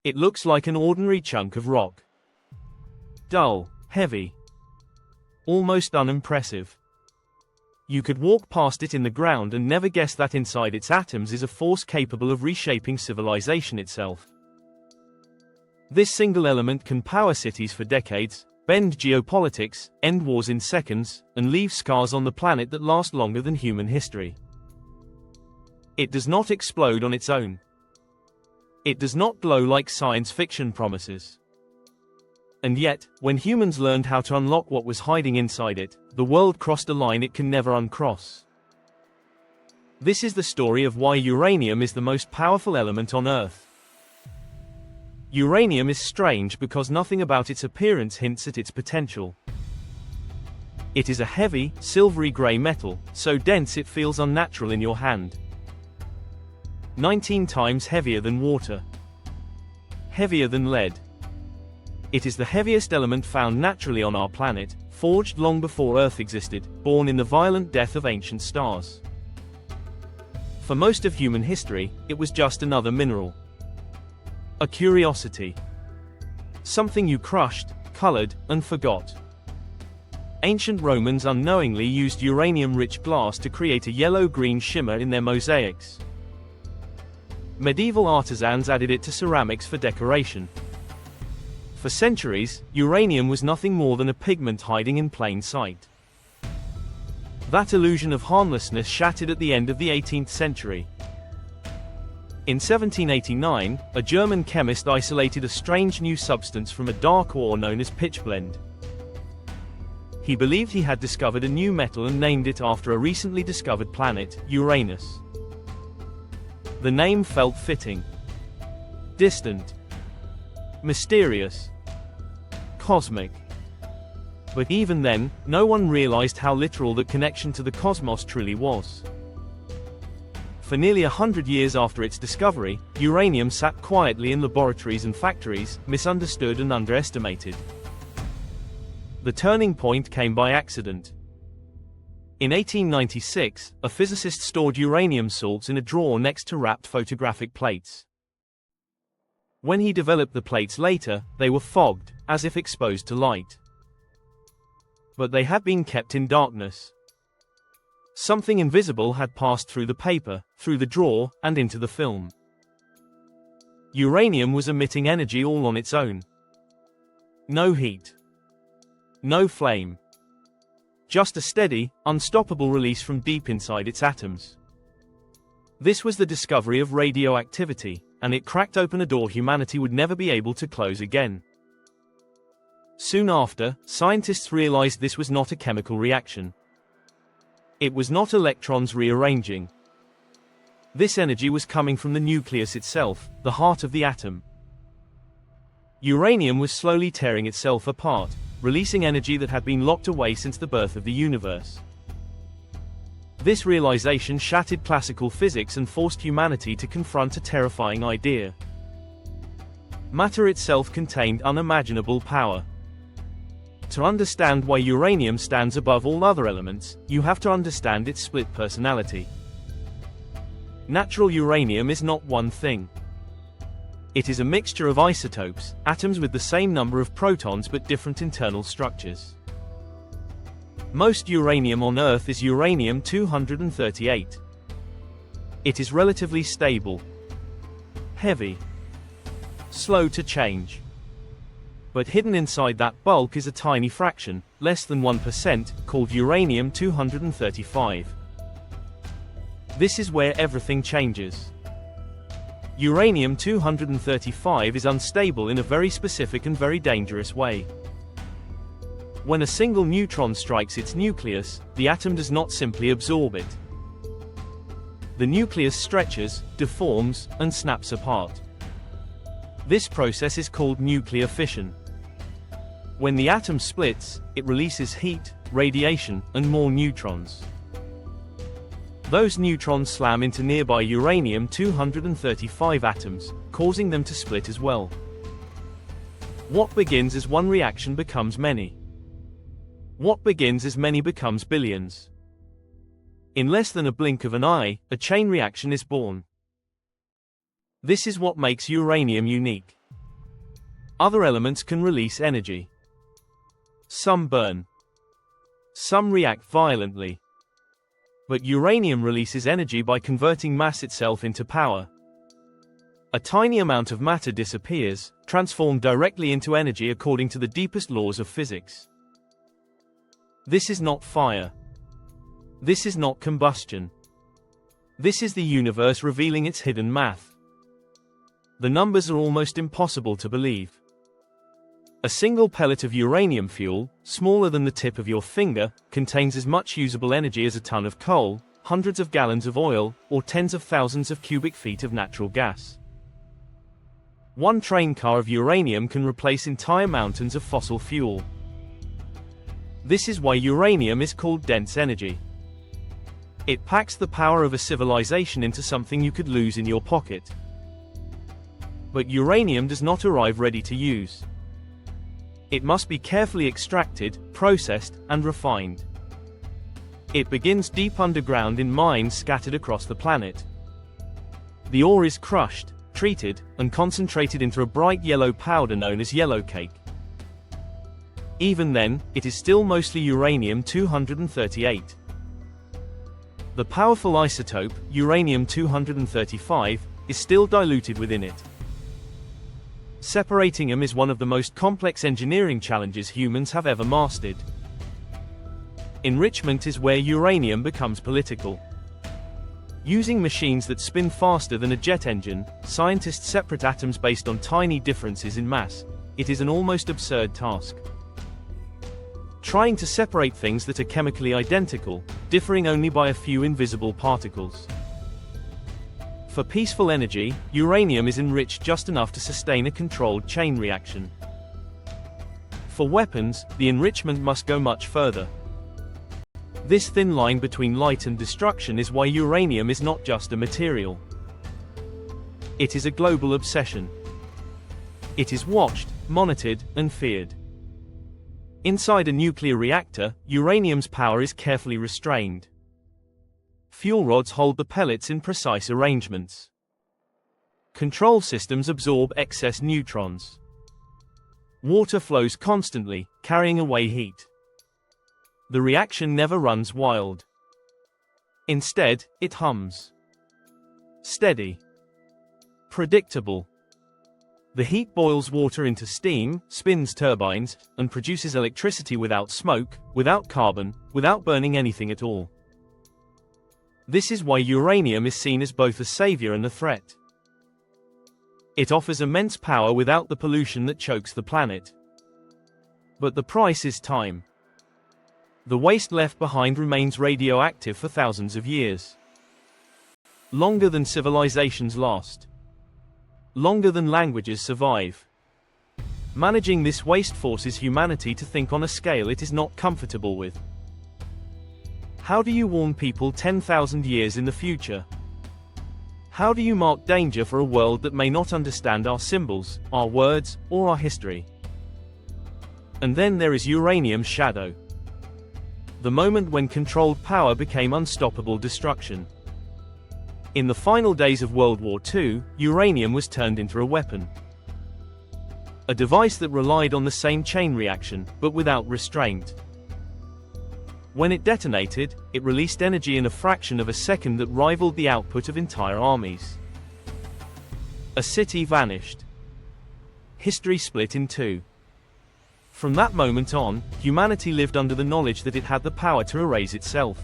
It looks like an ordinary chunk of rock. Dull, heavy, almost unimpressive. You could walk past it in the ground and never guess that inside its atoms is a force capable of reshaping civilization itself. This single element can power cities for decades, bend geopolitics, end wars in seconds, and leave scars on the planet that last longer than human history. It does not explode on its own. It does not glow like science fiction promises. And yet, when humans learned how to unlock what was hiding inside it, the world crossed a line it can never uncross. This is the story of why uranium is the most powerful element on Earth. Uranium is strange because nothing about its appearance hints at its potential. It is a heavy, silvery gray metal, so dense it feels unnatural in your hand. 19 times heavier than water. Heavier than lead. It is the heaviest element found naturally on our planet, forged long before Earth existed, born in the violent death of ancient stars. For most of human history, it was just another mineral. A curiosity. Something you crushed, colored, and forgot. Ancient Romans unknowingly used uranium-rich glass to create a yellow-green shimmer in their mosaics. Medieval artisans added it to ceramics for decoration. For centuries, uranium was nothing more than a pigment hiding in plain sight. That illusion of harmlessness shattered at the end of the 18th century. In 1789, a German chemist isolated a strange new substance from a dark ore known as pitchblende. He believed he had discovered a new metal and named it after a recently discovered planet, Uranus. The name felt fitting. Distant. Mysterious. Cosmic. But even then, no one realized how literal that connection to the cosmos truly was. For nearly 100 years after its discovery, uranium sat quietly in laboratories and factories, misunderstood and underestimated. The turning point came by accident. In 1896, a physicist stored uranium salts in a drawer next to wrapped photographic plates. When he developed the plates later, they were fogged, as if exposed to light. But they had been kept in darkness. Something invisible had passed through the paper, through the drawer, and into the film. Uranium was emitting energy all on its own. No heat. No flame. Just a steady, unstoppable release from deep inside its atoms. This was the discovery of radioactivity, and it cracked open a door humanity would never be able to close again. Soon after, scientists realized this was not a chemical reaction. It was not electrons rearranging. This energy was coming from the nucleus itself, the heart of the atom. Uranium was slowly tearing itself apart, releasing energy that had been locked away since the birth of the universe. This realization shattered classical physics and forced humanity to confront a terrifying idea. Matter itself contained unimaginable power. To understand why uranium stands above all other elements, you have to understand its split personality. Natural uranium is not one thing. It is a mixture of isotopes, atoms with the same number of protons but different internal structures. Most uranium on Earth is uranium-238. It is relatively stable, heavy, slow to change. But hidden inside that bulk is a tiny fraction, less than 1%, called uranium-235. This is where everything changes. Uranium-235 is unstable in a very specific and very dangerous way. When a single neutron strikes its nucleus, the atom does not simply absorb it. The nucleus stretches, deforms, and snaps apart. This process is called nuclear fission. When the atom splits, it releases heat, radiation, and more neutrons. Those neutrons slam into nearby uranium-235 atoms, causing them to split as well. What begins as one reaction becomes many. What begins as many becomes billions. In less than a blink of an eye, a chain reaction is born. This is what makes uranium unique. Other elements can release energy. Some burn. Some react violently. But uranium releases energy by converting mass itself into power. A tiny amount of matter disappears, transformed directly into energy according to the deepest laws of physics. This is not fire. This is not combustion. This is the universe revealing its hidden math. The numbers are almost impossible to believe. A single pellet of uranium fuel, smaller than the tip of your finger, contains as much usable energy as a ton of coal, hundreds of gallons of oil, or tens of thousands of cubic feet of natural gas. One train car of uranium can replace entire mountains of fossil fuel. This is why uranium is called dense energy. It packs the power of a civilization into something you could lose in your pocket. But uranium does not arrive ready to use. It must be carefully extracted, processed, and refined. It begins deep underground in mines scattered across the planet. The ore is crushed, treated, and concentrated into a bright yellow powder known as yellowcake. Even then, it is still mostly uranium-238. The powerful isotope, uranium-235, is still diluted within it. Separating them is one of the most complex engineering challenges humans have ever mastered. Enrichment is where uranium becomes political. Using machines that spin faster than a jet engine, scientists separate atoms based on tiny differences in mass. It is an almost absurd task. Trying to separate things that are chemically identical, differing only by a few invisible particles. For peaceful energy, uranium is enriched just enough to sustain a controlled chain reaction. For weapons, the enrichment must go much further. This thin line between light and destruction is why uranium is not just a material. It is a global obsession. It is watched, monitored, and feared. Inside a nuclear reactor, uranium's power is carefully restrained. Fuel rods hold the pellets in precise arrangements. Control systems absorb excess neutrons. Water flows constantly, carrying away heat. The reaction never runs wild. Instead, it hums. Steady. Predictable. The heat boils water into steam, spins turbines, and produces electricity without smoke, without carbon, without burning anything at all. This is why uranium is seen as both a savior and a threat. It offers immense power without the pollution that chokes the planet. But the price is time. The waste left behind remains radioactive for thousands of years. Longer than civilizations last. Longer than languages survive. Managing this waste forces humanity to think on a scale it is not comfortable with. How do you warn people 10,000 years in the future? How do you mark danger for a world that may not understand our symbols, our words, or our history? And then there is uranium's shadow. The moment when controlled power became unstoppable destruction. In the final days of World War II, uranium was turned into a weapon. A device that relied on the same chain reaction, but without restraint. When it detonated, it released energy in a fraction of a second that rivaled the output of entire armies. A city vanished. History split in two. From that moment on, humanity lived under the knowledge that it had the power to erase itself.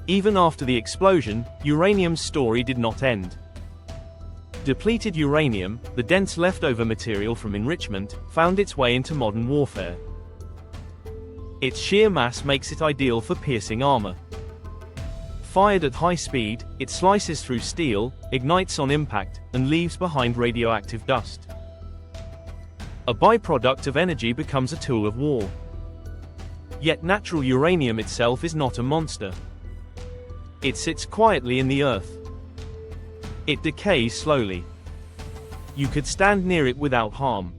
Even after the explosion, uranium's story did not end. Depleted uranium, the dense leftover material from enrichment, found its way into modern warfare. Its sheer mass makes it ideal for piercing armor. Fired at high speed, it slices through steel, ignites on impact, and leaves behind radioactive dust. A byproduct of energy becomes a tool of war. Yet natural uranium itself is not a monster. It sits quietly in the earth. It decays slowly. You could stand near it without harm.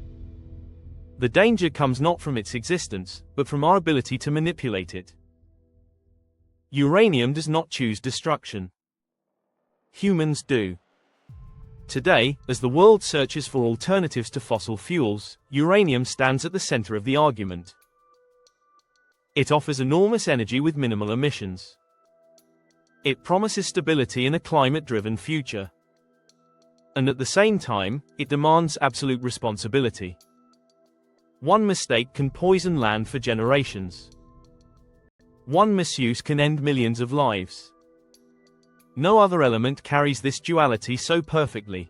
The danger comes not from its existence, but from our ability to manipulate it. Uranium does not choose destruction. Humans do. Today, as the world searches for alternatives to fossil fuels, uranium stands at the center of the argument. It offers enormous energy with minimal emissions. It promises stability in a climate-driven future. And at the same time, it demands absolute responsibility. One mistake can poison land for generations. One misuse can end millions of lives. No other element carries this duality so perfectly.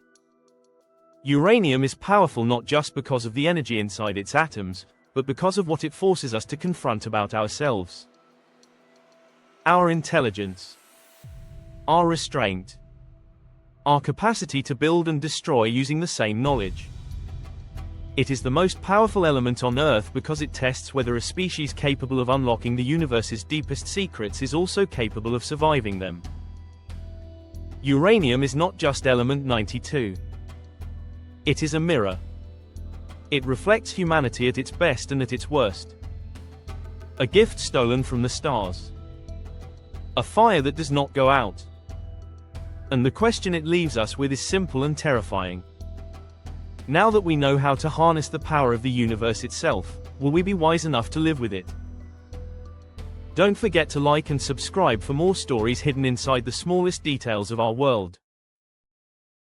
Uranium is powerful not just because of the energy inside its atoms, but because of what it forces us to confront about ourselves. Our intelligence. Our restraint. Our capacity to build and destroy using the same knowledge. It is the most powerful element on Earth because it tests whether a species capable of unlocking the universe's deepest secrets is also capable of surviving them. Uranium is not just element 92. It is a mirror. It reflects humanity at its best and at its worst. A gift stolen from the stars. A fire that does not go out. And the question it leaves us with is simple and terrifying. Now that we know how to harness the power of the universe itself, will we be wise enough to live with it? Don't forget to like and subscribe for more stories hidden inside the smallest details of our world.